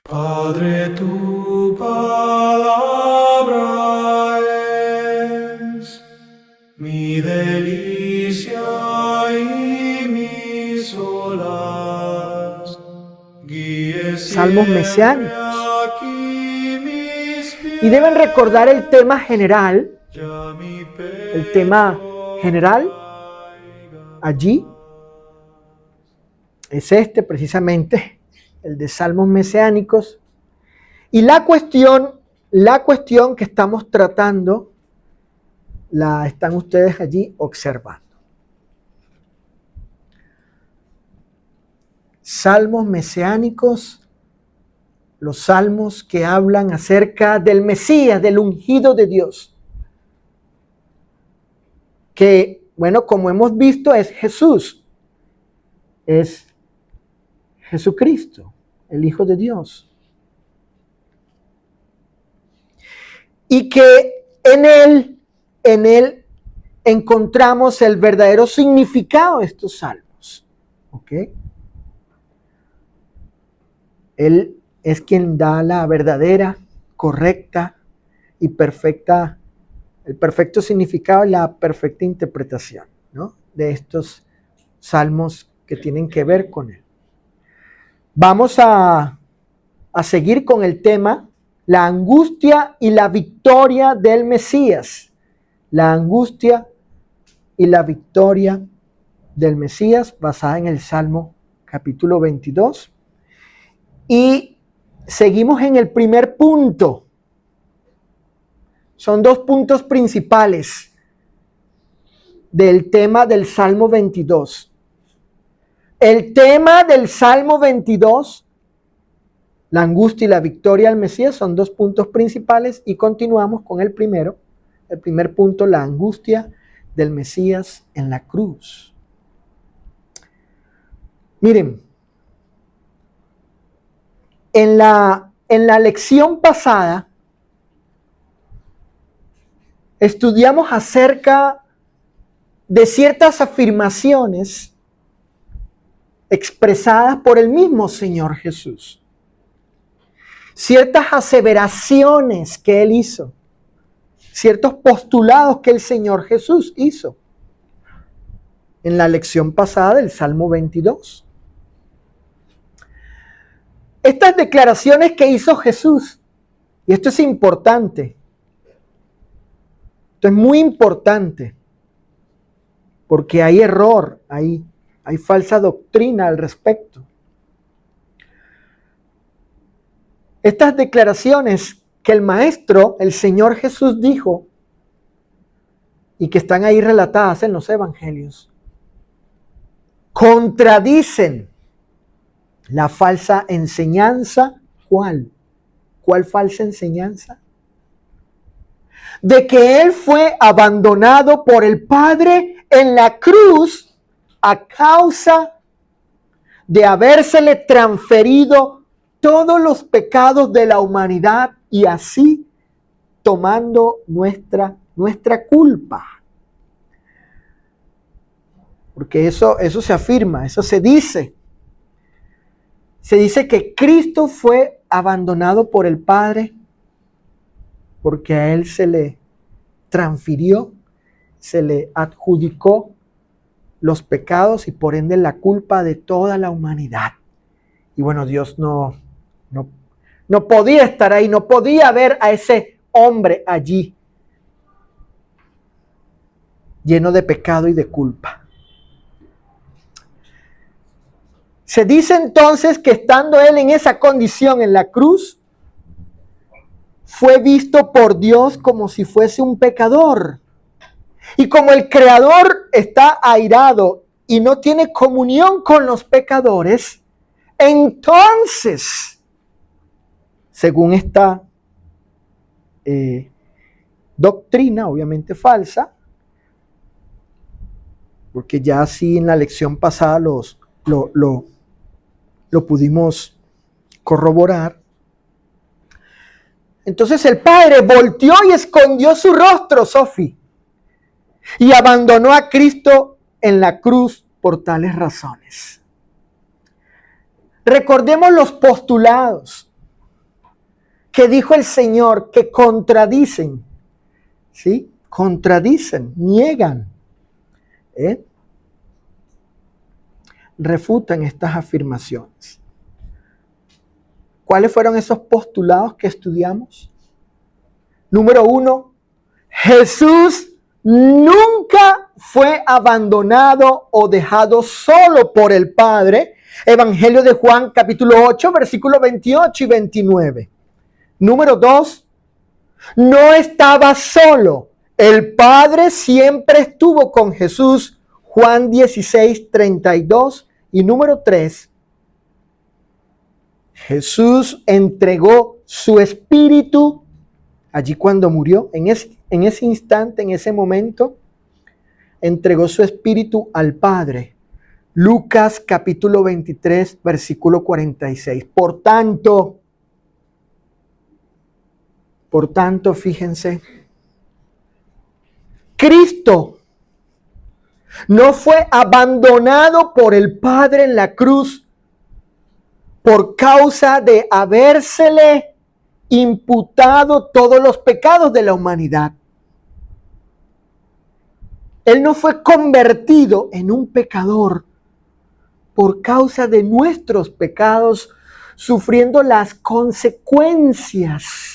Padre, tu palabra es mi delicia y mi solaz. Guíe Salmos siempre mesiánicos. aquí mis pies. Y deben recordar el tema general, Ya mi el tema pecho general traiga. allí es este precisamente, el de Salmos mesiánicos. Y la cuestión que estamos tratando, la están ustedes allí observando. Salmos mesiánicos, los salmos que hablan acerca del Mesías, del ungido de Dios. Que, bueno, como hemos visto, es Jesús. Es Jesucristo, el Hijo de Dios. Y que en él encontramos el verdadero significado de estos salmos. ¿Ok? Él es quien da la verdadera, correcta y perfecta, el perfecto significado y la perfecta interpretación, ¿no?, de estos salmos que tienen que ver con él. Vamos a seguir con el tema, la angustia y la victoria del Mesías. La angustia y la victoria del Mesías, basada en el Salmo capítulo 22. Y seguimos en el primer punto. Son dos puntos principales del tema del Salmo 22. El tema del Salmo 22, la angustia y la victoria del Mesías, son dos puntos principales y continuamos con el primero. El primer punto, la angustia del Mesías en la cruz. Miren, en la lección pasada estudiamos acerca de ciertas afirmaciones expresadas por el mismo Señor Jesús. Ciertas aseveraciones que Él hizo. Ciertos postulados que el Señor Jesús hizo. En la lección pasada del Salmo 22. Estas declaraciones que hizo Jesús, y esto es importante, esto es muy importante, porque hay error, hay falsa doctrina al respecto. Estas declaraciones que el Maestro, el Señor Jesús dijo, y que están ahí relatadas en los evangelios, contradicen la falsa enseñanza. ¿Cuál? ¿Cuál falsa enseñanza? De que Él fue abandonado por el Padre en la cruz a causa de habérsele transferido todos los pecados de la humanidad y así tomando nuestra culpa. Porque eso se afirma, eso se dice. Se dice que Cristo fue abandonado por el Padre porque a Él se le transfirió, se le adjudicó los pecados y por ende la culpa de toda la humanidad. Y bueno, Dios no podía estar ahí, no podía ver a ese hombre allí, lleno de pecado y de culpa. Se dice entonces que estando Él en esa condición en la cruz, fue visto por Dios como si fuese un pecador. Y como el Creador está airado y no tiene comunión con los pecadores, entonces, según esta doctrina, obviamente falsa, porque ya así en la lección pasada lo pudimos corroborar. Entonces el Padre volteó y escondió su rostro, Sofi, y abandonó a Cristo en la cruz por tales razones. Recordemos los postulados. que dijo el Señor que contradicen, ¿sí? Contradicen, niegan, refutan estas afirmaciones. ¿Cuáles fueron esos postulados que estudiamos? Número 1, Jesús nunca fue abandonado o dejado solo por el Padre. Evangelio de Juan, capítulo 8, versículos 28 y 29. Número 2, no estaba solo. El Padre siempre estuvo con Jesús. Juan 16, 32. Y número 3, Jesús entregó su espíritu allí cuando murió. En ese instante, en ese momento, entregó su espíritu al Padre. Lucas capítulo 23, versículo 46. Por tanto, fíjense, Cristo no fue abandonado por el Padre en la cruz por causa de habérsele imputado todos los pecados de la humanidad. Él no fue convertido en un pecador por causa de nuestros pecados, sufriendo las consecuencias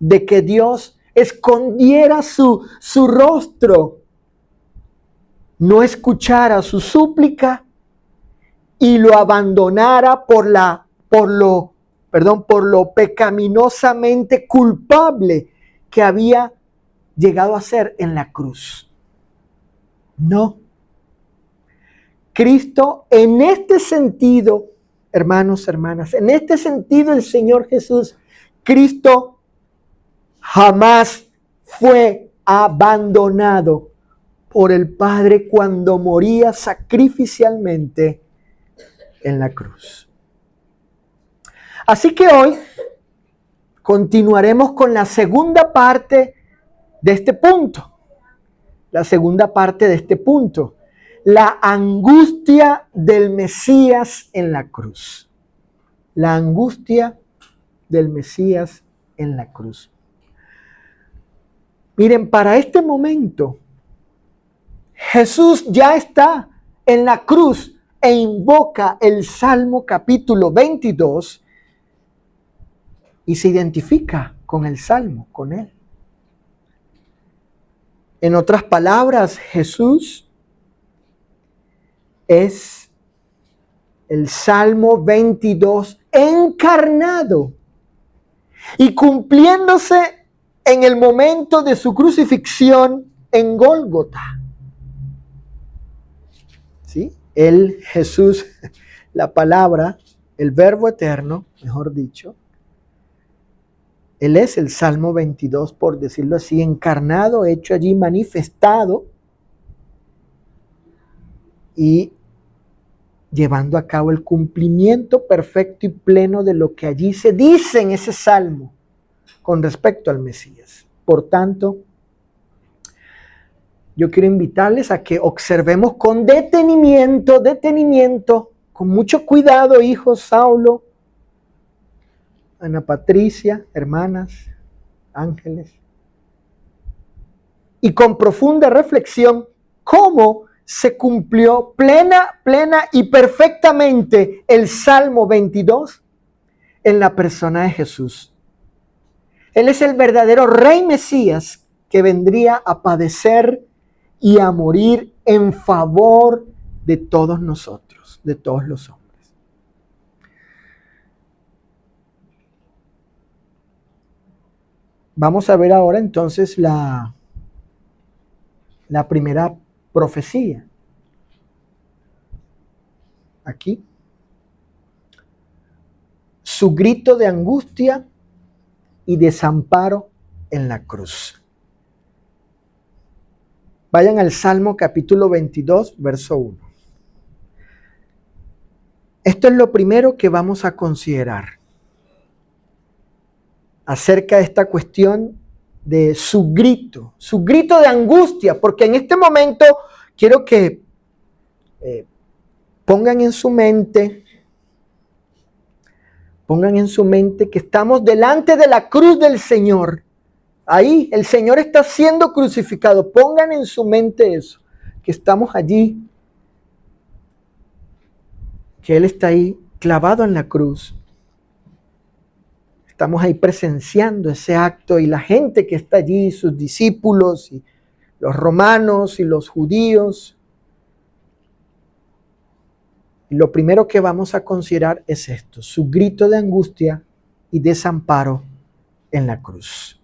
de que Dios escondiera su rostro, no escuchara su súplica y lo abandonara por lo pecaminosamente culpable que había llegado a ser en la cruz. No. Cristo, en este sentido, hermanos, hermanas, en este sentido el Señor Jesús, Cristo jamás fue abandonado por el Padre cuando moría sacrificialmente en la cruz. Así que hoy continuaremos con la segunda parte de este punto. La segunda parte de este punto. La angustia del Mesías en la cruz. La angustia del Mesías en la cruz. Miren, para este momento, Jesús ya está en la cruz e invoca el Salmo capítulo 22 y se identifica con el Salmo, con él. En otras palabras, Jesús es el Salmo 22 encarnado y cumpliéndose en el momento de su crucifixión en Gólgota. ¿Sí? Él, Jesús, la palabra, el verbo eterno, mejor dicho, Él es el Salmo 22, por decirlo así, encarnado, hecho allí, manifestado y llevando a cabo el cumplimiento perfecto y pleno de lo que allí se dice en ese Salmo con respecto al Mesías. Por tanto, yo quiero invitarles a que observemos con detenimiento, con mucho cuidado, hijos, Saulo, Ana Patricia, hermanas, ángeles, y con profunda reflexión, cómo se cumplió plena y perfectamente el Salmo 22 en la persona de Jesús. Él es el verdadero Rey Mesías que vendría a padecer y a morir en favor de todos nosotros, de todos los hombres. Vamos a ver ahora entonces la primera profecía. Aquí. Su grito de angustia y desamparo en la cruz. Vayan al Salmo capítulo 22, verso 1. Esto es lo primero que vamos a considerar acerca de esta cuestión de su grito de angustia, porque en este momento quiero que pongan en su mente Pongan en su mente que estamos delante de la cruz del Señor. Ahí el Señor está siendo crucificado. Pongan en su mente eso, que estamos allí, que Él está ahí clavado en la cruz. Estamos ahí presenciando ese acto y la gente que está allí, sus discípulos y los romanos y los judíos. Y lo primero que vamos a considerar es esto, su grito de angustia y desamparo en la cruz.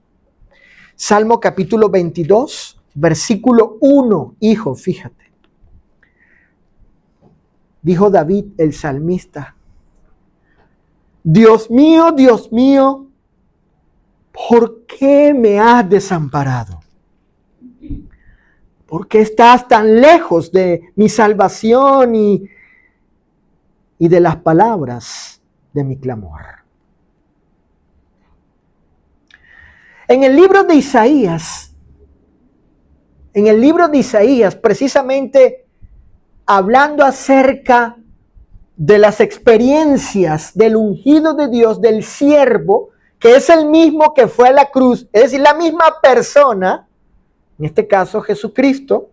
Salmo capítulo 22, versículo 1, hijo, fíjate. Dijo David, el salmista, Dios mío, ¿por qué me has desamparado? ¿Por qué estás tan lejos de mi salvación y de las palabras de mi clamor? En el libro de Isaías, precisamente hablando acerca de las experiencias del ungido de Dios, del siervo, que es el mismo que fue a la cruz, es decir, la misma persona, en este caso Jesucristo,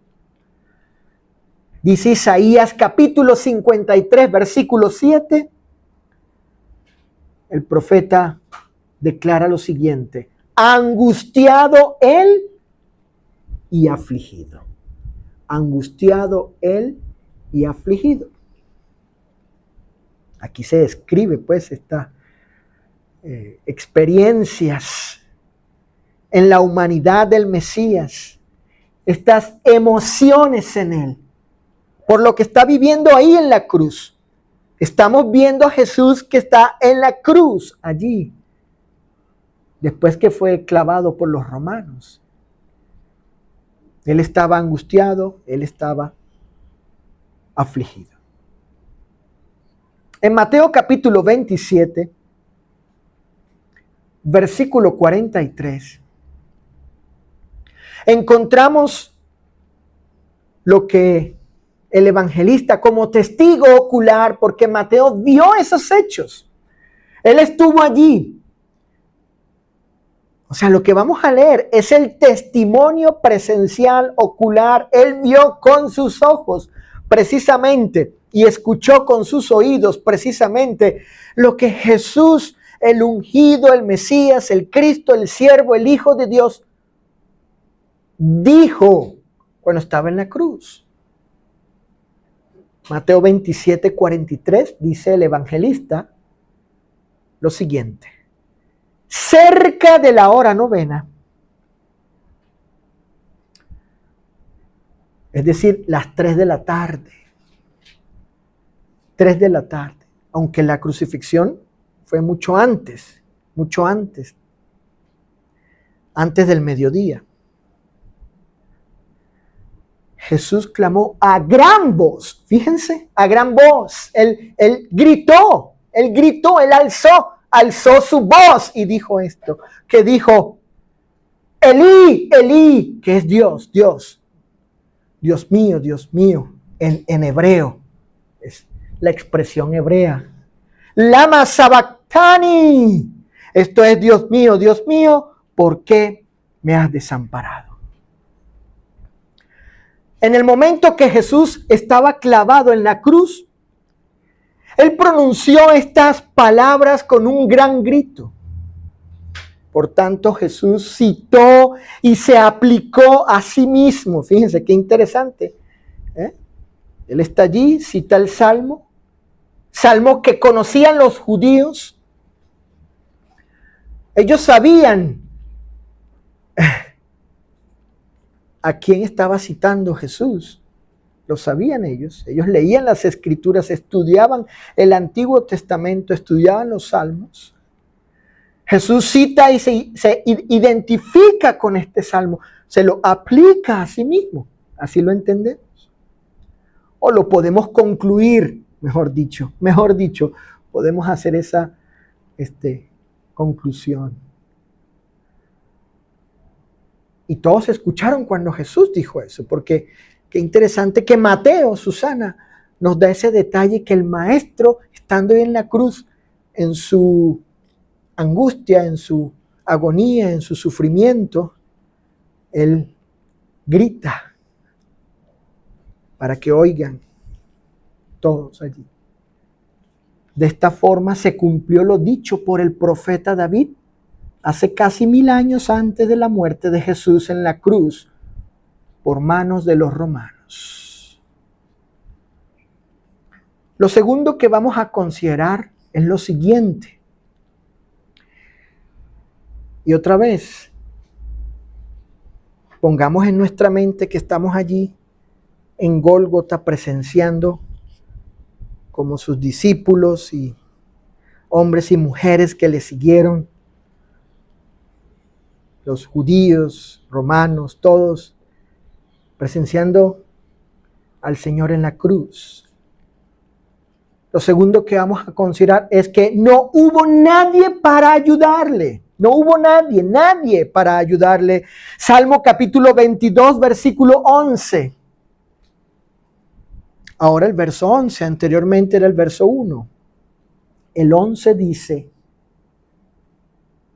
dice Isaías capítulo 53, versículo 7, el profeta declara lo siguiente, angustiado él y afligido. Angustiado él y afligido. Aquí se describe pues estas experiencias en la humanidad del Mesías, estas emociones en él, por lo que está viviendo ahí en la cruz. Estamos viendo a Jesús que está en la cruz allí, después que fue clavado por los romanos. Él estaba angustiado, él estaba afligido. En Mateo capítulo 27, versículo 43, encontramos lo que el evangelista como testigo ocular, porque Mateo vio esos hechos. Él estuvo allí. O sea, lo que vamos a leer es el testimonio presencial ocular. Él vio con sus ojos precisamente y escuchó con sus oídos precisamente lo que Jesús, el ungido, el Mesías, el Cristo, el siervo, el Hijo de Dios, dijo cuando estaba en la cruz. Mateo 27, 43 dice el evangelista lo siguiente. Cerca de la hora novena, es decir, las 3 de la tarde, 3 de la tarde, aunque la crucifixión fue mucho antes del mediodía. Jesús clamó a gran voz, fíjense, a gran voz, él gritó, él alzó su voz y dijo esto, que dijo, Elí, Elí, que es Dios mío, en hebreo, es la expresión hebrea, Lama sabactani, esto es Dios mío, ¿por qué me has desamparado? En el momento que Jesús estaba clavado en la cruz, Él pronunció estas palabras con un gran grito. Por tanto, Jesús citó y se aplicó a sí mismo. Fíjense qué interesante. Él está allí, cita el salmo que conocían los judíos. Ellos sabían a quién estaba citando Jesús. Lo sabían ellos. Ellos leían las escrituras, estudiaban el Antiguo Testamento, estudiaban los salmos. Jesús cita y se identifica con este salmo, se lo aplica a sí mismo. Así lo entendemos. O lo podemos concluir, mejor dicho, podemos hacer esa conclusión. Y todos escucharon cuando Jesús dijo eso, porque qué interesante que Mateo, Susana, nos da ese detalle que el maestro, estando en la cruz, en su angustia, en su agonía, en su sufrimiento, Él grita para que oigan todos allí. De esta forma se cumplió lo dicho por el profeta David hace casi 1000 años antes de la muerte de Jesús en la cruz por manos de los romanos. Lo segundo que vamos a considerar es lo siguiente. Y otra vez, pongamos en nuestra mente que estamos allí en Gólgota presenciando como sus discípulos y hombres y mujeres que le siguieron, los judíos, romanos, todos presenciando al Señor en la cruz. Lo segundo que vamos a considerar es que no hubo nadie para ayudarle. No hubo nadie para ayudarle. Salmo capítulo 22, versículo 11. Ahora el verso 11, anteriormente era el verso 1. El 11 dice,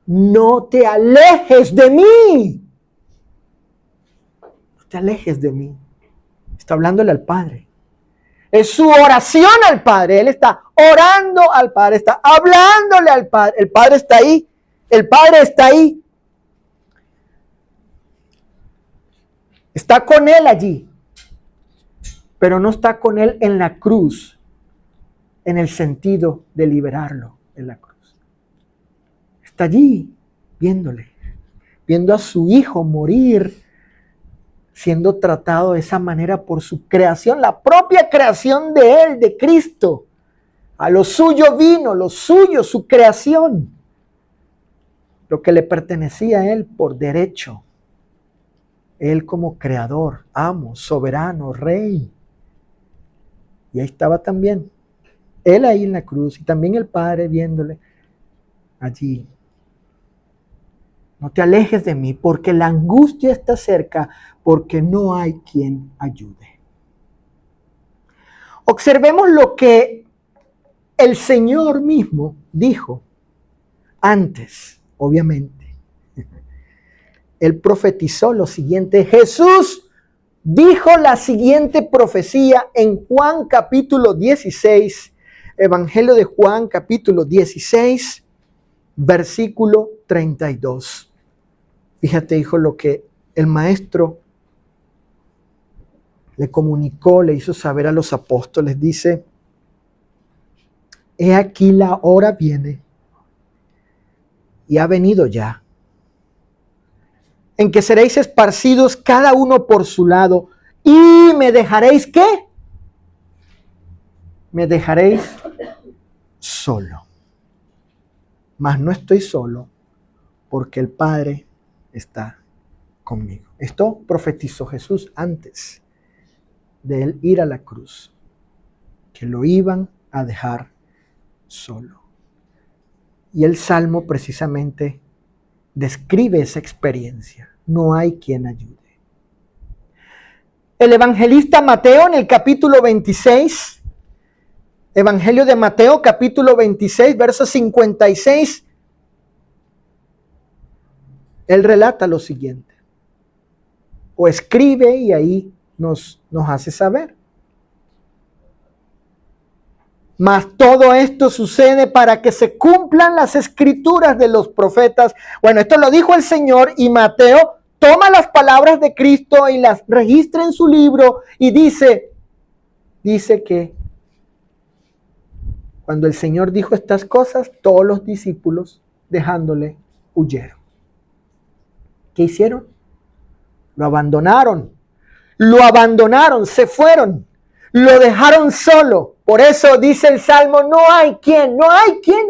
no te alejes de mí. No te alejes de mí. Está hablándole al Padre. Es su oración al Padre. Él está orando al Padre, está hablándole al Padre. El Padre está ahí. El Padre está ahí. Está con Él allí. Pero no está con Él en la cruz, en el sentido de liberarlo en la cruz. Está allí, viéndole, viendo a su Hijo morir, siendo tratado de esa manera por su creación, la propia creación de Él, de Cristo. A lo suyo vino, lo suyo, su creación. Lo que le pertenecía a Él por derecho. Él como creador, amo, soberano, rey. Y ahí estaba también, Él ahí en la cruz y también el Padre viéndole allí. No te alejes de mí porque la angustia está cerca, porque no hay quien ayude. Observemos lo que el Señor mismo dijo antes, obviamente. Él profetizó lo siguiente. Jesús dijo la siguiente profecía en Juan capítulo 16, Evangelio de Juan capítulo 16, versículo 32. Fíjate, hijo, lo que el maestro le comunicó, le hizo saber a los apóstoles. Dice, he aquí la hora viene y ha venido ya, en que seréis esparcidos cada uno por su lado, y me dejaréis, ¿qué? Me dejaréis solo. Mas no estoy solo, porque el Padre está conmigo. Esto profetizó Jesús antes de él ir a la cruz, que lo iban a dejar solo. Y el Salmo precisamente describe esa experiencia. No hay quien ayude. El evangelista Mateo en el capítulo 26, Evangelio de Mateo capítulo 26, verso 56, él relata lo siguiente. O escribe y ahí nos hace saber. Mas todo esto sucede para que se cumplan las escrituras de los profetas. Bueno, esto lo dijo el Señor y Mateo toma las palabras de Cristo y las registra en su libro y dice que cuando el Señor dijo estas cosas, todos los discípulos dejándole huyeron. ¿Qué hicieron? Lo abandonaron, se fueron, lo dejaron solo. Por eso dice el Salmo, no hay quien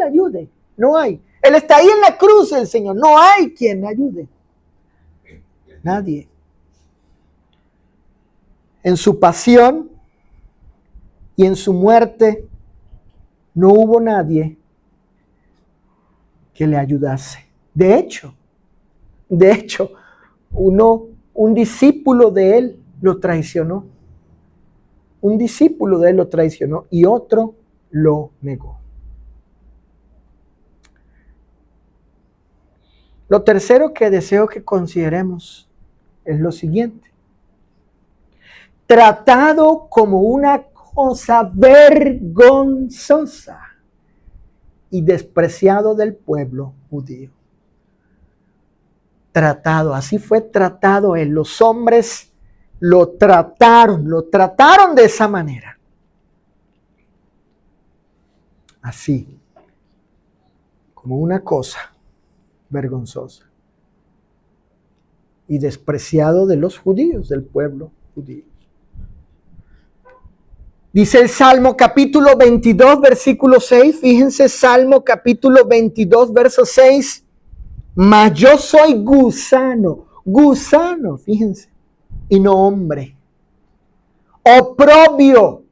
ayude, no hay. Él está ahí en la cruz, el Señor, no hay quien ayude. Nadie. En su pasión y en su muerte no hubo nadie que le ayudase. De hecho, un discípulo de él lo traicionó. Un discípulo de él lo traicionó y otro lo negó. Lo tercero que deseo que consideremos es lo siguiente. Tratado como una cosa vergonzosa y despreciado del pueblo judío. Tratado, así fue tratado él. Los hombres lo trataron de esa manera. Así, como una cosa vergonzosa y despreciado de los judíos, del pueblo judío. Dice el Salmo capítulo 22, versículo 6, fíjense, Salmo capítulo 22, verso 6, mas yo soy gusano, fíjense, y no hombre. Oprobio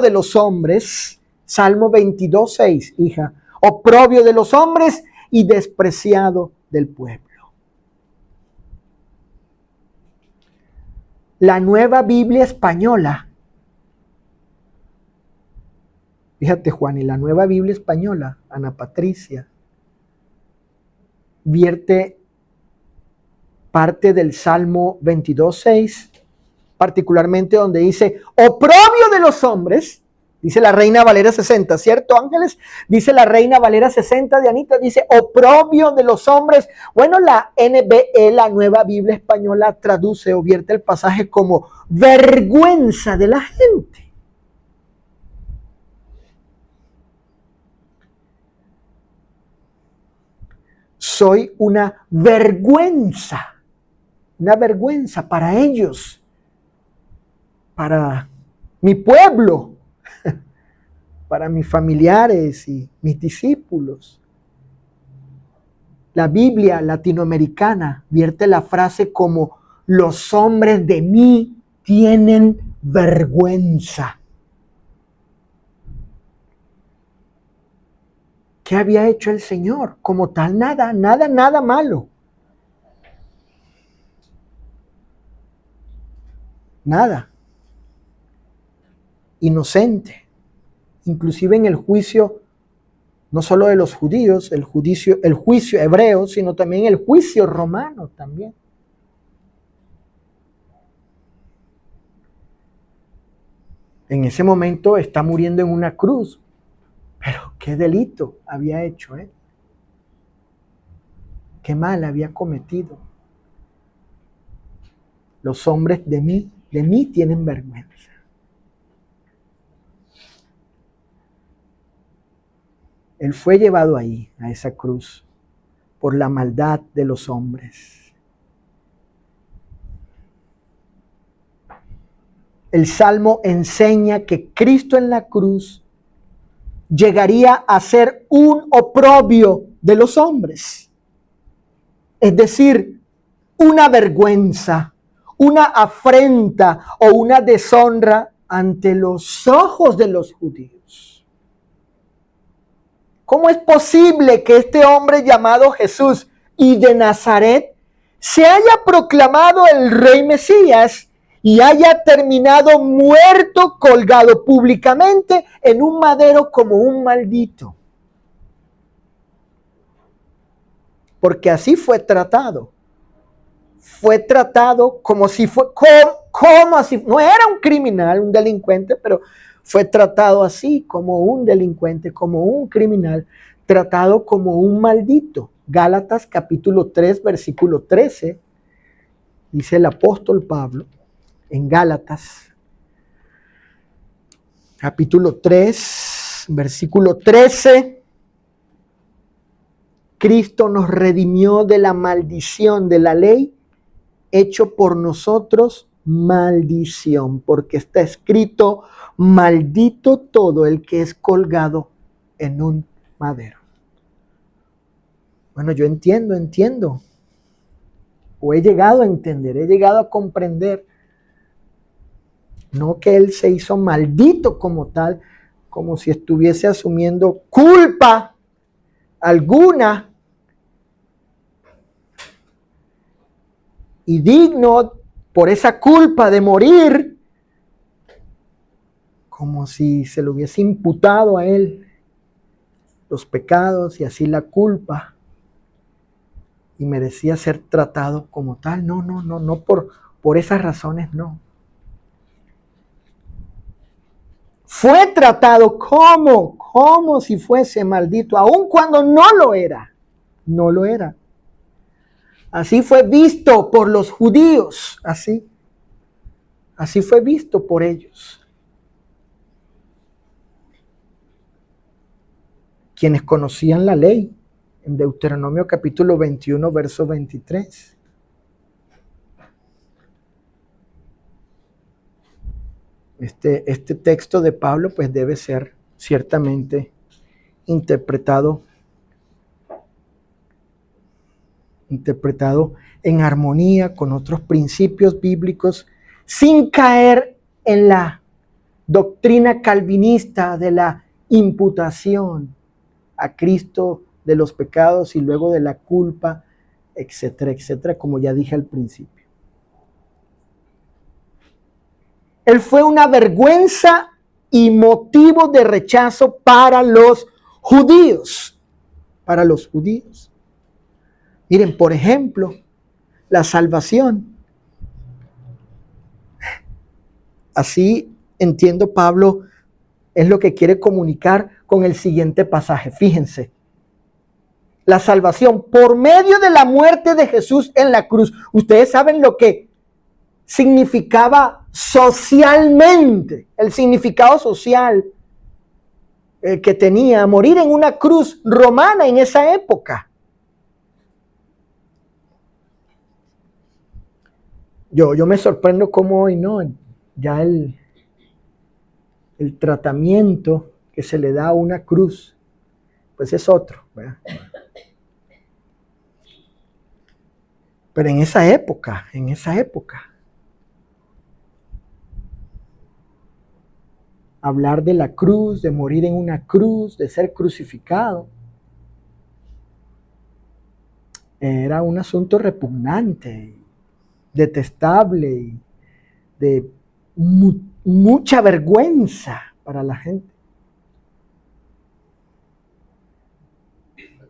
de los hombres, Salmo 22, 6, hija, oprobio de los hombres y despreciado del pueblo. La Nueva Biblia Española, fíjate Juan, y la Nueva Biblia Española, Ana Patricia, vierte parte del Salmo 22, 6, particularmente donde dice, oprobio de los hombres, dice la Reina Valera 60, ¿cierto, Ángeles? Dice la Reina Valera 60 de Anita, dice, oprobio de los hombres. Bueno, la NBE, la Nueva Biblia Española, traduce o vierte el pasaje como vergüenza de la gente. Soy una vergüenza para ellos, para mi pueblo, para mis familiares y mis discípulos. La Biblia latinoamericana vierte la frase como los hombres de mí tienen vergüenza. ¿Qué había hecho el Señor? Como tal, nada malo. Nada. Inocente. Inclusive en el juicio, no solo de los judíos, el juicio hebreo, sino también el juicio romano también. En ese momento está muriendo en una cruz. Pero qué delito había hecho él. Qué mal había cometido. Los hombres de mí tienen vergüenza. Él fue llevado ahí, a esa cruz, por la maldad de los hombres. El Salmo enseña que Cristo en la cruz llegaría a ser un oprobio de los hombres. Es decir, una vergüenza, una afrenta o una deshonra ante los ojos de los judíos. ¿Cómo es posible que este hombre llamado Jesús y de Nazaret se haya proclamado el Rey Mesías y haya terminado muerto, colgado públicamente en un madero como un maldito? Porque así fue tratado. Fue tratado como si fue, como así, no era un criminal, un delincuente, pero fue tratado así, como un delincuente, como un criminal, tratado como un maldito. Gálatas capítulo 3, versículo 13, dice el apóstol Pablo, en Gálatas, capítulo 3, versículo 13, Cristo nos redimió de la maldición de la ley, hecho por nosotros maldición, porque está escrito, maldito todo el que es colgado en un madero. Bueno, yo entiendo, o he llegado a entender, he llegado a comprender, no que él se hizo maldito como tal, como si estuviese asumiendo culpa alguna, y digno por esa culpa de morir, como si se le hubiese imputado a él los pecados y así la culpa. y merecía ser tratado como tal. No por esas razones, no. Fue tratado como si fuese maldito, aun cuando no lo era. No lo era. Así fue visto por los judíos, así fue visto por ellos. Quienes conocían la ley, en Deuteronomio capítulo 21, verso 23. Este texto de Pablo pues debe ser ciertamente interpretado en armonía con otros principios bíblicos, sin caer en la doctrina calvinista de la imputación a Cristo de los pecados y luego de la culpa, etcétera, etcétera, como ya dije al principio. Él fue una vergüenza y motivo de rechazo para los judíos. Para los judíos. Miren, por ejemplo, la salvación. Así entiendo Pablo, es lo que quiere comunicar con el siguiente pasaje. Fíjense. La salvación por medio de la muerte de Jesús en la cruz. Ustedes saben lo que significaba socialmente, el significado social que tenía morir en una cruz romana en esa época. Yo me sorprendo cómo hoy, ¿no? Ya el tratamiento que se le da a una cruz, pues es otro, ¿verdad? Pero en esa época, hablar de la cruz, de morir en una cruz, de ser crucificado, era un asunto repugnante, detestable y de mucha vergüenza para la gente.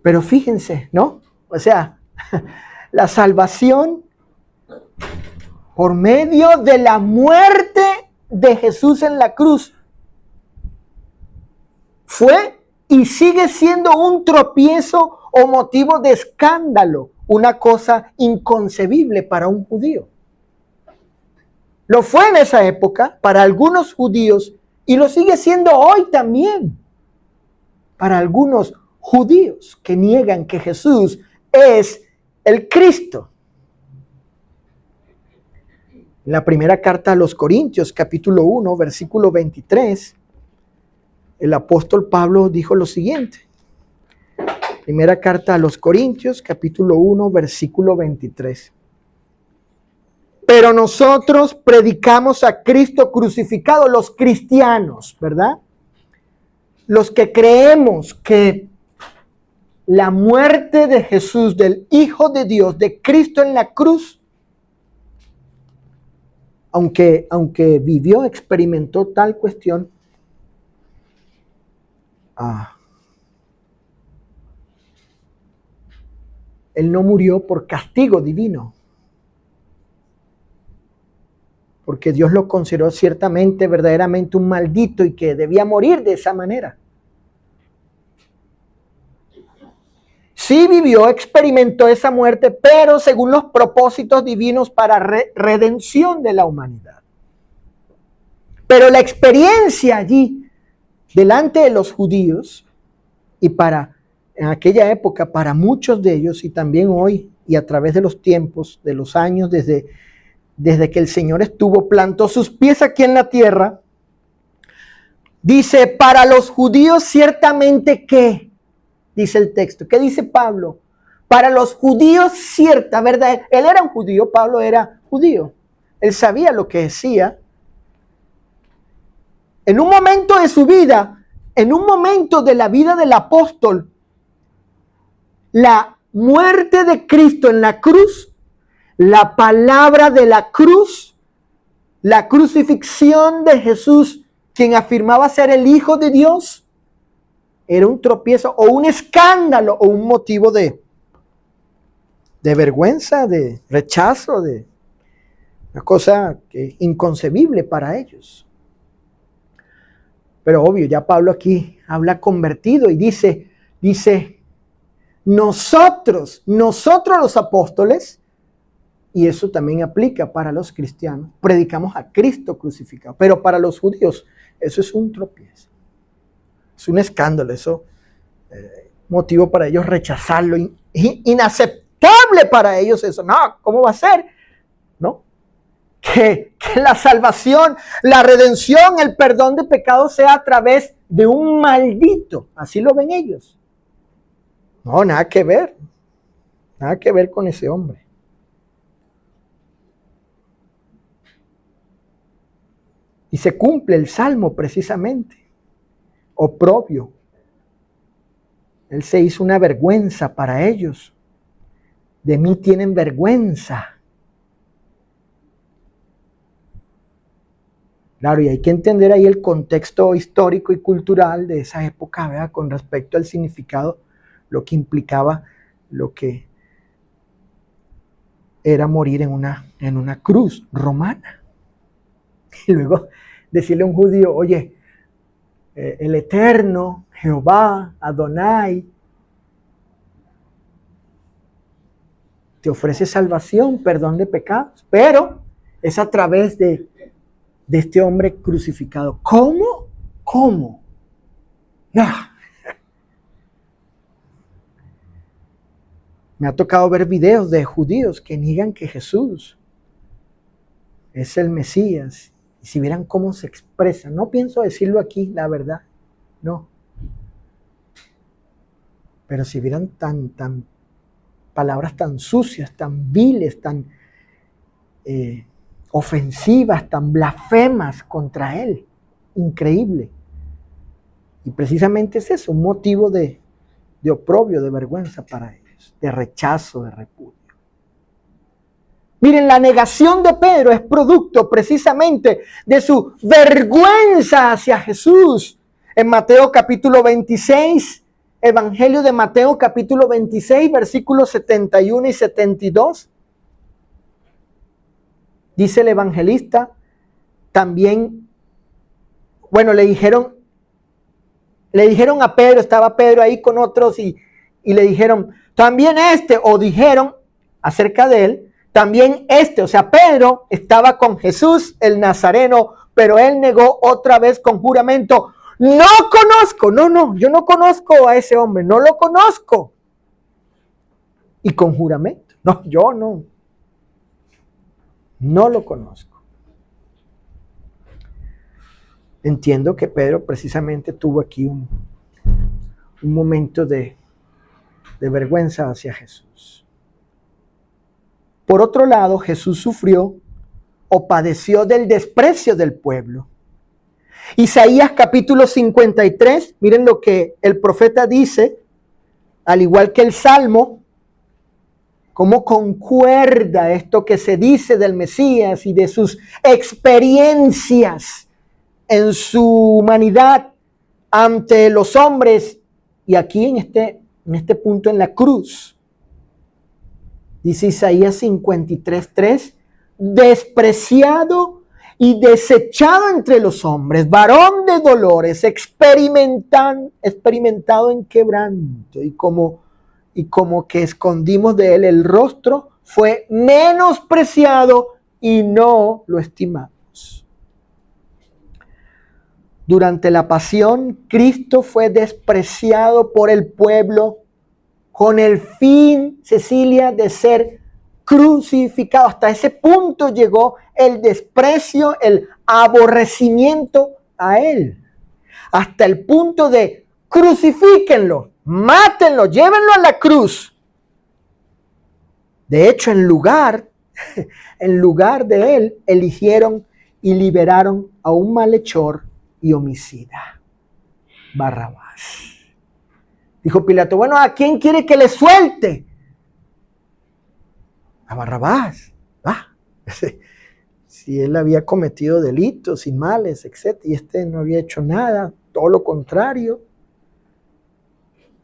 Pero fíjense, ¿no? O sea, la salvación por medio de la muerte de Jesús en la cruz fue y sigue siendo un tropiezo o motivo de escándalo, una cosa inconcebible para un judío. Lo fue en esa época para algunos judíos y lo sigue siendo hoy también para algunos judíos que niegan que Jesús es el Cristo. En la primera carta a los Corintios, capítulo 1, versículo 23, el apóstol Pablo dijo lo siguiente. Primera carta a los Corintios, capítulo 1, versículo 23. Pero nosotros predicamos a Cristo crucificado, los cristianos, ¿verdad? Los que creemos que la muerte de Jesús, del Hijo de Dios, de Cristo en la cruz, aunque vivió, experimentó tal cuestión, Él no murió por castigo divino, porque Dios lo consideró ciertamente, verdaderamente un maldito y que debía morir de esa manera. Sí vivió, experimentó esa muerte, pero según los propósitos divinos para redención de la humanidad. Pero la experiencia allí, delante de los judíos, y en aquella época, para muchos de ellos, y también hoy, y a través de los tiempos, de los años, desde que el Señor plantó sus pies aquí en la tierra, dice, para los judíos ciertamente que, dice el texto, ¿qué dice Pablo? Para los judíos cierta, ¿verdad? Él era un judío, Pablo era judío, él sabía lo que decía. En un momento de su vida, en un momento de la vida del apóstol, la muerte de Cristo en la cruz, la palabra de la cruz, la crucifixión de Jesús, quien afirmaba ser el Hijo de Dios, era un tropiezo o un escándalo o un motivo de de vergüenza, de rechazo, de una cosa que inconcebible para ellos. Pero obvio, ya Pablo aquí habla convertido y dice, nosotros los apóstoles, y eso también aplica para los cristianos, predicamos a Cristo crucificado, pero para los judíos eso es un tropiezo, es un escándalo, eso motivo para ellos rechazarlo, inaceptable para ellos eso. No, ¿cómo va a ser? ¿No? Que la salvación, la redención, el perdón de pecados sea a través de un maldito. Así lo ven ellos. No, nada que ver con ese hombre. Y se cumple el salmo precisamente. Oprobio. Él se hizo una vergüenza para ellos. De mí tienen vergüenza. Claro, y hay que entender ahí el contexto histórico y cultural de esa época, ¿verdad? Con respecto al significado, lo que implicaba, lo que era morir en una cruz romana. Y luego decirle a un judío, oye, el Eterno, Jehová, Adonai, te ofrece salvación, perdón de pecados, pero es a través de este hombre crucificado. ¿Cómo? No. Me ha tocado ver videos de judíos que niegan que Jesús es el Mesías. Y si vieran cómo se expresa, no pienso decirlo aquí, la verdad, no. Pero si vieran palabras tan sucias, tan viles, tan ofensivas, tan blasfemas contra él. Increíble. Y precisamente es eso, un motivo de oprobio, de vergüenza para ellos, de rechazo, de repudio. Miren, la negación de Pedro es producto precisamente de su vergüenza hacia Jesús. En Mateo capítulo 26, Evangelio de Mateo capítulo 26, versículos 71 y 72. Dice el evangelista, también, bueno, le dijeron a Pedro, estaba Pedro ahí con otros y le dijeron, también o dijeron acerca de él, también o sea, Pedro estaba con Jesús el Nazareno, pero él negó otra vez con juramento, no conozco, yo no conozco a ese hombre, no lo conozco. Y con juramento, yo no lo conozco. Entiendo que Pedro precisamente tuvo aquí un momento de vergüenza hacia Jesús. Por otro lado, Jesús sufrió o padeció del desprecio del pueblo. Isaías capítulo 53, miren lo que el profeta dice, al igual que el Salmo, cómo concuerda esto que se dice del Mesías y de sus experiencias en su humanidad ante los hombres y aquí en este punto en la cruz. Dice Isaías 53:3, despreciado y desechado entre los hombres, varón de dolores, experimentado en quebranto, y como que escondimos de él el rostro, fue menospreciado y no lo estimamos. Durante la pasión, Cristo fue despreciado por el pueblo con el fin, Cecilia, de ser crucificado. Hasta ese punto llegó el desprecio, el aborrecimiento a él. Hasta el punto de crucifíquenlo, mátenlo, llévenlo a la cruz. De hecho, en lugar de él, eligieron y liberaron a un malhechor y homicida, Barrabás. Dijo Pilato, bueno, ¿a quién quiere que le suelte? A Barrabás. Si él había cometido delitos y males, etc. Y no había hecho nada, todo lo contrario.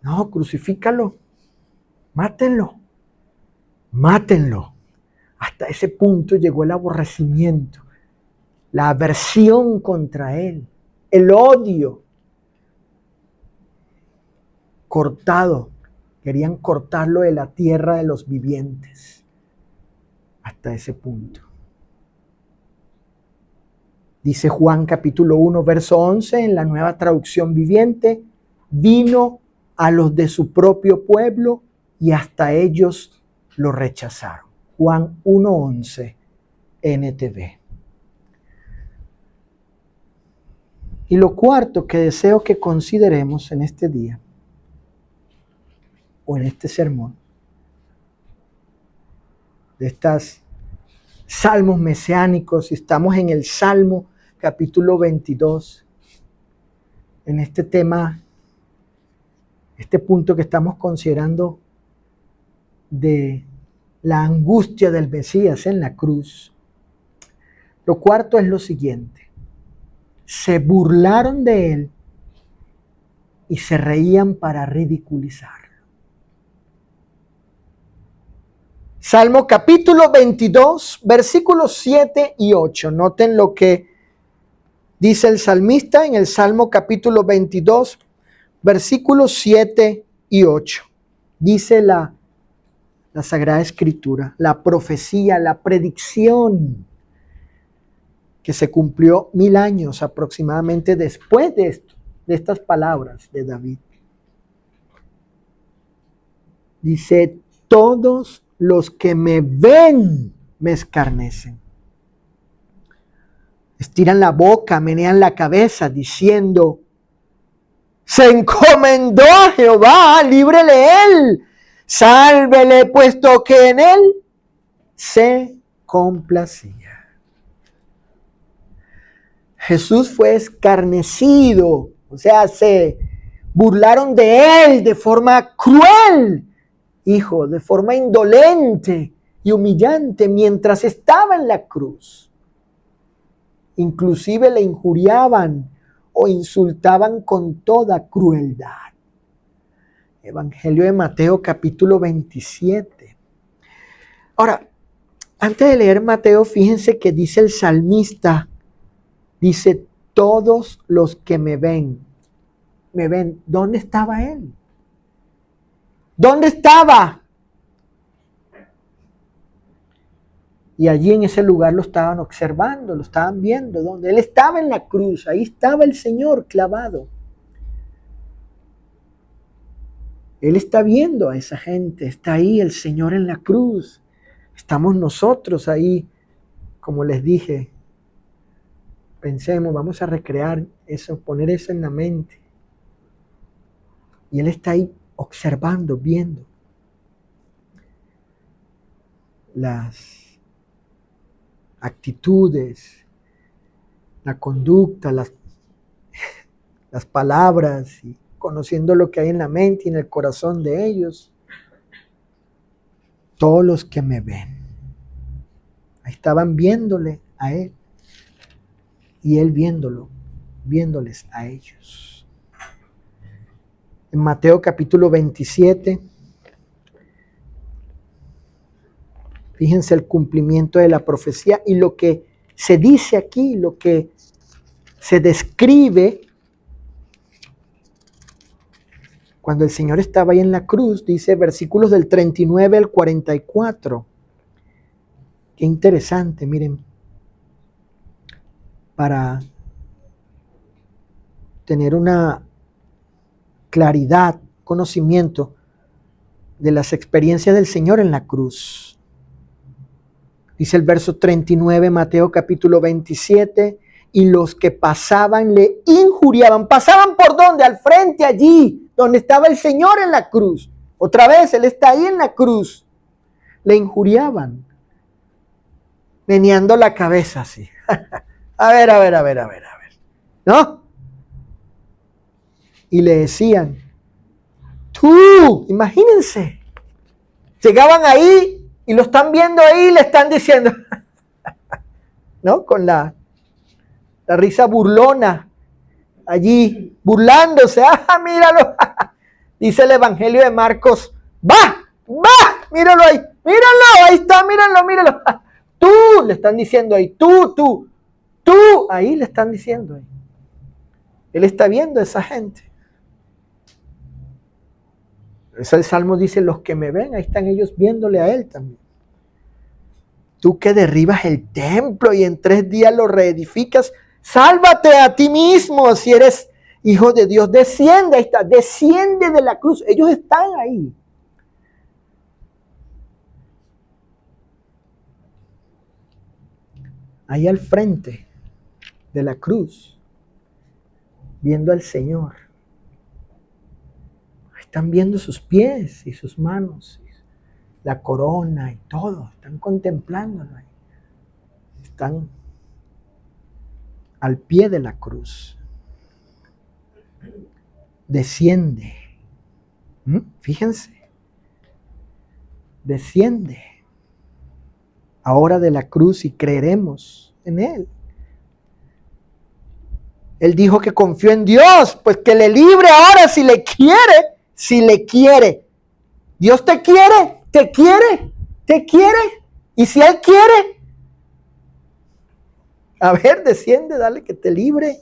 No, crucifícalo, mátenlo. mátenlo. Hasta ese punto llegó el aborrecimiento, la aversión contra él, el odio. Cortado, querían cortarlo de la tierra de los vivientes. Hasta ese punto. Dice Juan capítulo 1, verso 11 en la Nueva Traducción Viviente, vino a los de su propio pueblo y hasta ellos lo rechazaron. Juan 1:11, NTV. Y lo cuarto que deseo que consideremos en este día, o en este sermón, de estos salmos mesiánicos, y estamos en el Salmo capítulo 22, en este tema, este punto que estamos considerando de la angustia del Mesías en la cruz. Lo cuarto es lo siguiente: se burlaron de él y se reían para ridiculizarlo. Salmo capítulo 22, versículos 7 y 8. Noten lo que dice el salmista en el Salmo capítulo 22, versículos 7 y 8. Dice la Sagrada Escritura, la profecía, la predicción que se cumplió 1000 años aproximadamente después de esto, de estas palabras de David. Dice, todos los que me ven me escarnecen. Estiran la boca, menean la cabeza, diciendo, se encomendó a Jehová, líbrele él, sálvele, puesto que en él se complacía. Jesús fue escarnecido, o sea, se burlaron de él de forma cruel, hijo, de forma indolente y humillante mientras estaba en la cruz. Inclusive le injuriaban o insultaban con toda crueldad. Evangelio de Mateo capítulo 27. Ahora, antes de leer Mateo, fíjense que dice el salmista, dice, todos los que me ven. ¿Dónde estaba él? ¿Dónde estaba? Y allí en ese lugar lo estaban observando, lo estaban viendo, donde él estaba en la cruz, ahí estaba el Señor clavado. Él está viendo a esa gente, está ahí el Señor en la cruz. Estamos nosotros ahí, como les dije. Pensemos, vamos a recrear eso, poner eso en la mente. Y Él está ahí observando, viendo las actitudes, la conducta, las palabras, y conociendo lo que hay en la mente y en el corazón de ellos. Todos los que me ven, ahí estaban viéndole a Él y Él viéndoles a ellos. En Mateo capítulo 27, fíjense el cumplimiento de la profecía y lo que se dice aquí, lo que se describe cuando el Señor estaba ahí en la cruz, dice versículos del 39 al 44. Qué interesante, miren, para tener una claridad, conocimiento de las experiencias del Señor en la cruz. Dice el verso 39, Mateo capítulo 27, y los que pasaban le injuriaban. ¿Pasaban por dónde? Al frente, allí, donde estaba el Señor en la cruz. Otra vez, Él está ahí en la cruz. Le injuriaban, meneando la cabeza así. A ver. ¿No? Y le decían, tú, imagínense, llegaban ahí y lo están viendo ahí y le están diciendo, ¿no? Con la risa burlona, allí burlándose, míralo, dice el Evangelio de Marcos, va, míralo ahí, Míralo, ahí está, míralo. Tú, le están diciendo ahí, tú, ahí le están diciendo ahí. Él está viendo a esa gente. Eso el Salmo dice, los que me ven, ahí están ellos viéndole a él también. Tú que derribas el templo y en 3 días lo reedificas, sálvate a ti mismo si eres hijo de Dios. Desciende, ahí está, desciende de la cruz. Ellos están ahí. Ahí al frente de la cruz, viendo al Señor. Están viendo sus pies y sus manos, la corona y todo. Están contemplándolo ahí. Están al pie de la cruz. Desciende. Fíjense. Desciende. Ahora de la cruz y creeremos en Él. Él dijo que confió en Dios, pues que le libre ahora si le quiere. Dios te quiere. Y si Él quiere, a ver, desciende, dale que te libre.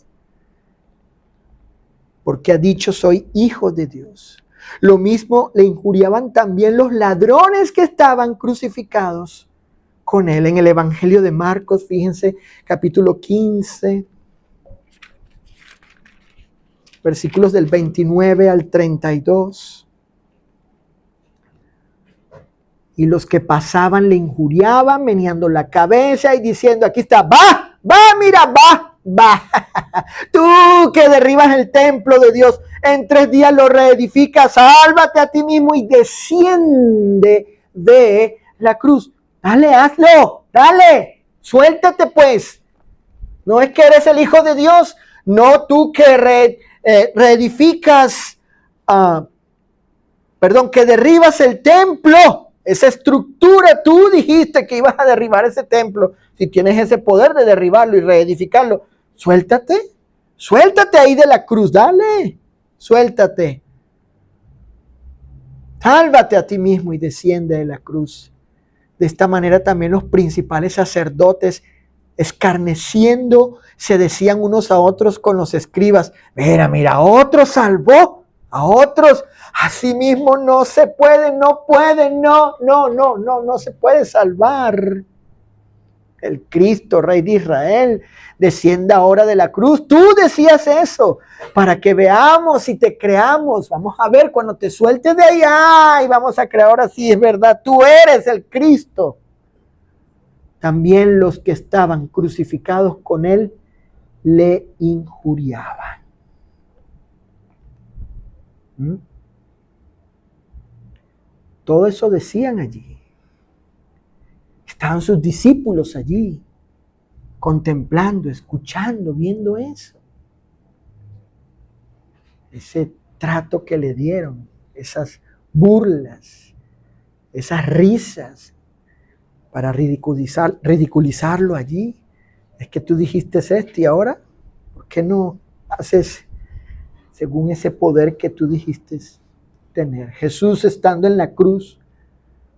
Porque ha dicho, soy hijo de Dios. Lo mismo le injuriaban también los ladrones que estaban crucificados con Él. En el Evangelio de Marcos, fíjense, capítulo 15, versículos del 29 al 32. Y los que pasaban le injuriaban, meneando la cabeza y diciendo, aquí está, va, mira, va. Tú que derribas el templo de Dios, en 3 días lo reedificas, sálvate a ti mismo y desciende de la cruz. Dale, hazlo, dale, suéltate pues. No es que eres el hijo de Dios, no tú que reedificas, que derribas el templo. Esa estructura, tú dijiste que ibas a derribar ese templo. Si tienes ese poder de derribarlo y reedificarlo, suéltate ahí de la cruz, dale, suéltate. Sálvate a ti mismo y desciende de la cruz. De esta manera también los principales sacerdotes, escarneciendo, se decían unos a otros con los escribas, mira, otro salvó, a otros, así mismo no se puede, no se puede salvar. El Cristo, Rey de Israel, descienda ahora de la cruz. Tú decías eso, para que veamos y te creamos. Vamos a ver cuando te sueltes de allá y vamos a creer ahora sí, es verdad, tú eres el Cristo. También los que estaban crucificados con Él le injuriaban. Todo eso decían allí. Estaban sus discípulos allí, contemplando, escuchando, viendo eso. Ese trato que le dieron, esas burlas, esas risas, para ridiculizarlo allí. Es que tú dijiste esto y ahora, ¿por qué no haces según ese poder que tú dijiste tener? Jesús estando en la cruz,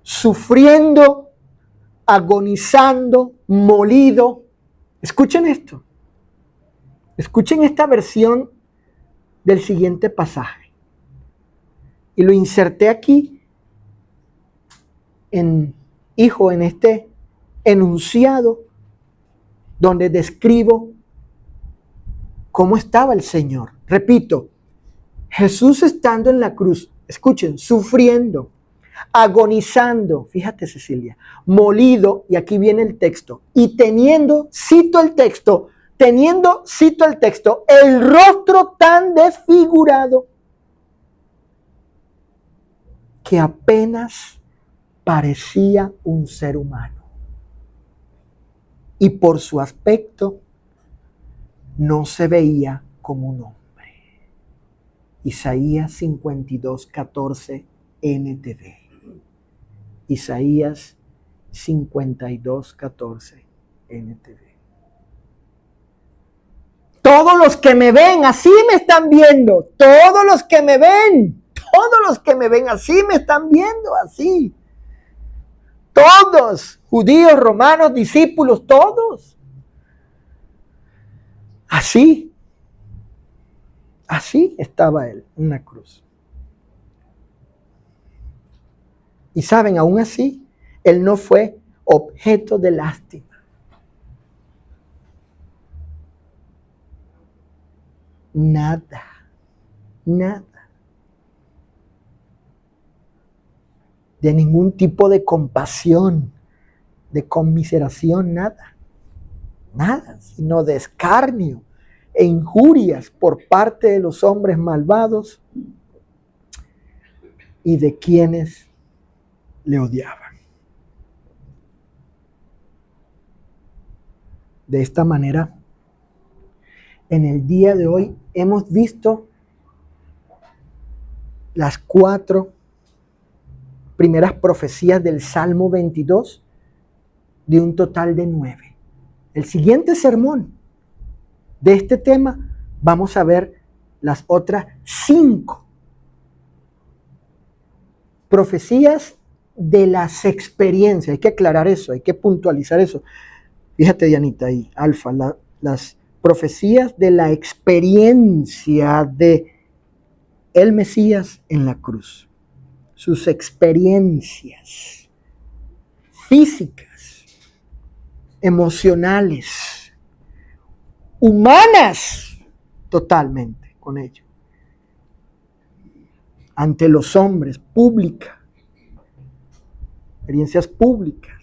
sufriendo, agonizando, molido. Escuchen esto. Escuchen esta versión del siguiente pasaje. Y lo inserté aquí en este enunciado donde describo cómo estaba el Señor. Repito, Jesús estando en la cruz, escuchen, sufriendo, agonizando, fíjate Cecilia, molido, y aquí viene el texto, y teniendo, cito el texto, el rostro tan desfigurado que apenas parecía un ser humano. Y por su aspecto no se veía como un hombre. Isaías 52:14 NTV. Isaías 52:14 NTV. Todos los que me ven así me están viendo. Todos los que me ven así me están viendo así. todos, judíos, romanos, discípulos, todos. Así estaba Él en la cruz. Y saben, aún así, Él no fue objeto de lástima. Nada. De ningún tipo de compasión, de conmiseración, nada, sino de escarnio e injurias por parte de los hombres malvados y de quienes le odiaban. De esta manera, en el día de hoy hemos visto las 4 primeras profecías del Salmo 22 de un total de 9. El siguiente sermón de este tema vamos a ver las otras 5 profecías de las experiencias. Hay que aclarar eso, hay que puntualizar eso. Fíjate, Dianita, ahí, Alfa, las profecías de la experiencia de el Mesías en la cruz. Sus experiencias físicas, emocionales, humanas, totalmente con ello. Ante los hombres, públicas, experiencias públicas,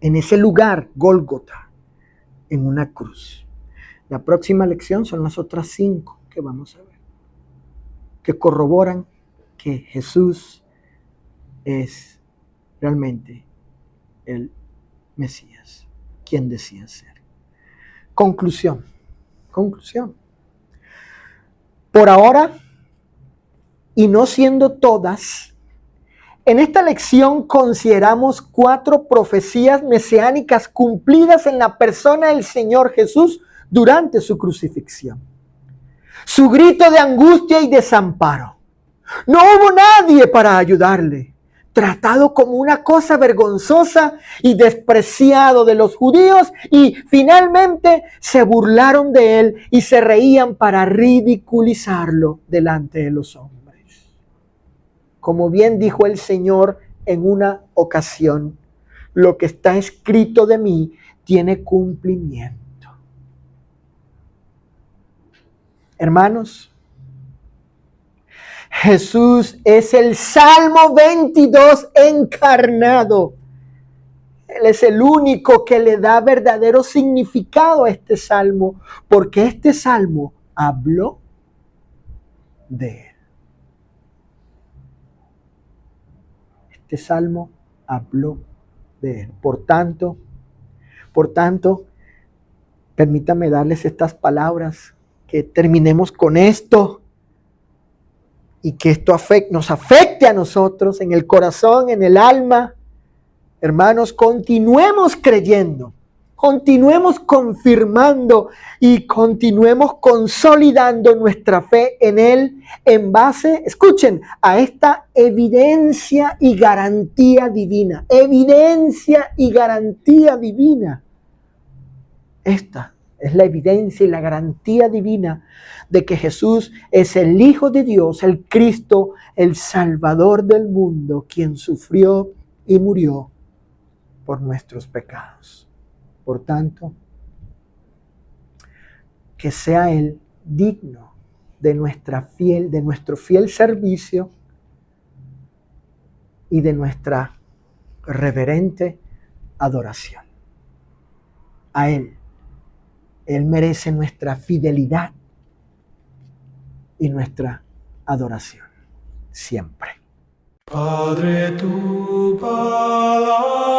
en ese lugar, Gólgota, en una cruz. La próxima lección son las otras 5 que vamos a ver, que corroboran que Jesús es realmente el Mesías, quien decía ser. Conclusión. Por ahora, y no siendo todas, en esta lección consideramos 4 profecías mesiánicas cumplidas en la persona del Señor Jesús durante su crucifixión. Su grito de angustia y desamparo. No hubo nadie para ayudarle. Tratado como una cosa vergonzosa y despreciado de los judíos, y finalmente se burlaron de él y se reían para ridiculizarlo delante de los hombres. Como bien dijo el Señor en una ocasión, lo que está escrito de mí tiene cumplimiento. Hermanos, Jesús es el Salmo 22 encarnado. Él es el único que le da verdadero significado a este salmo, porque este salmo habló de él. Este salmo habló de él. Por tanto, permítame darles estas palabras, que terminemos con esto y que esto nos afecte a nosotros en el corazón, en el alma. Hermanos, continuemos creyendo, continuemos confirmando y continuemos consolidando nuestra fe en Él en base, escuchen, a esta evidencia y garantía divina. Evidencia y garantía divina. Esta es la evidencia y la garantía divina de que Jesús es el Hijo de Dios, el Cristo, el Salvador del mundo, quien sufrió y murió por nuestros pecados. Por tanto, que sea Él digno de nuestro fiel servicio y de nuestra reverente adoración. A Él merece nuestra fidelidad y nuestra adoración siempre. Padre, tu palabra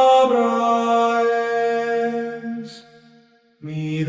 es mi